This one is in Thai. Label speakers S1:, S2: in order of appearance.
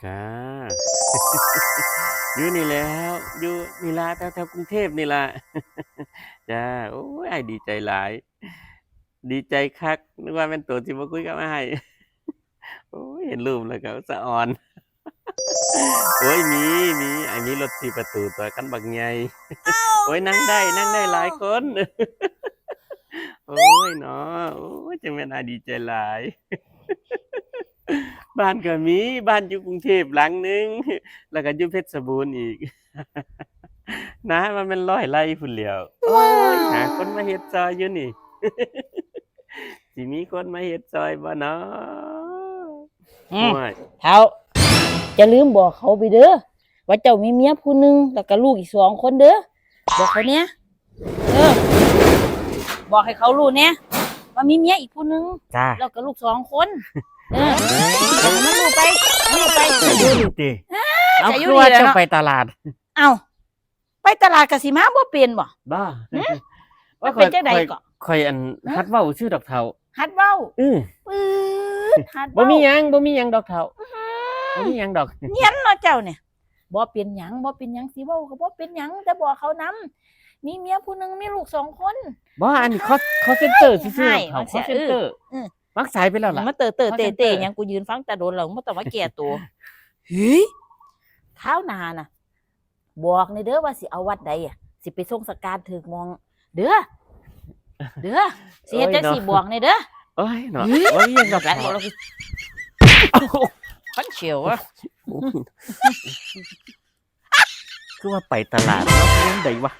S1: จ้าอยู่นี่แหล้วอยู่นี่ล่ะแถวๆกรุงเทพนี่ล่ะจ้าโอ้ยอ้ายดีใจหลายดีใจคักนึกว่าแม่นตัวสิมาคุยกับอ้ายโอ้ยเห็นรูปแล้วก็สะอ่อนโอ้ยมีอ้ายมีรถ4ประตูตัวคันบักใหญ่โอ้ยนั่งได้หลายคนโอ้ยเนาะโอ้ยจังแม่นอ้ายดีใจหลาย บ้านก็มีบ้านอยู่กรุงเทพหลังหนึ่งแล้วก็อยู่เพชรบูรณ์อีกนะมันเป็น100ไร่พู้นแหล้วโอ้ยหาคนมาเฮ็ดซอยอยู่นี่สิมีคนมาเฮ็ดซอยบ่เนาะ
S2: อืม
S1: โอ้ย
S2: เฒ่าจะลืมบอกเขาไปเด้อว่าเจ้ามีเมียผู้หนึงแล้วก็ลูกอีก2คนเด้อบอกเขาเนี่ยบอกให้เขารู้เนี่ยว่ามีเมียอีกผู้หนึง
S1: จ้า
S2: แล้วก็ลูก2คนมันรู้ไป
S1: อยู่นี่ติเอา
S2: จะอยู่
S1: คือว่า
S2: นี่แหละ
S1: เจ้า
S2: เนาะ
S1: ไปตลาด
S2: เอ้าไปตลาดก็สิมาบ่เป็นบ่
S1: บ้า
S2: มันเป็นจังใดก็
S1: ข่อยอันฮัดเว้าชื่อดอกเฒ่า
S2: หัดเว้า
S1: อื้อ
S2: ปื๊ดหัด
S1: บ่
S2: เว้า
S1: มีหยังดอกเฒ่าบ่มีหยังดอก
S2: เนียนเนาะเจ้าเนี่ยบ่เป็นหยังสิเว้าก็บ่เป็นหยังแต่บอกเขานำมีเมียผู้หนึงมีลูก2คน
S1: บ่อันนี้เขาเซ็นเตอร์ซื่อๆ
S2: ให้
S1: เขา
S2: มันเสีย
S1: เซ็นเตอร์มักสายไปแล้วล่ะ
S2: มาเตอเตะหยังกูยืนฟังแต่โดนแล้วบ่ต้องมาแก้ตัวเฮ้ยข้าวหน้าน่ะบอกในเด้อว่าสิเอาวัดใดอ่ะสิไปส่งสการถึกมองเด้อสิเฮ็ดจังสิบอกในเด้อ
S1: โอ้ยเนาะบ่มีหยังดอก
S2: หลัง
S1: เฒ่า
S2: เราคันเฉียวอ่ะ
S1: คือว่าไปตลาดเนาะยังไดวะ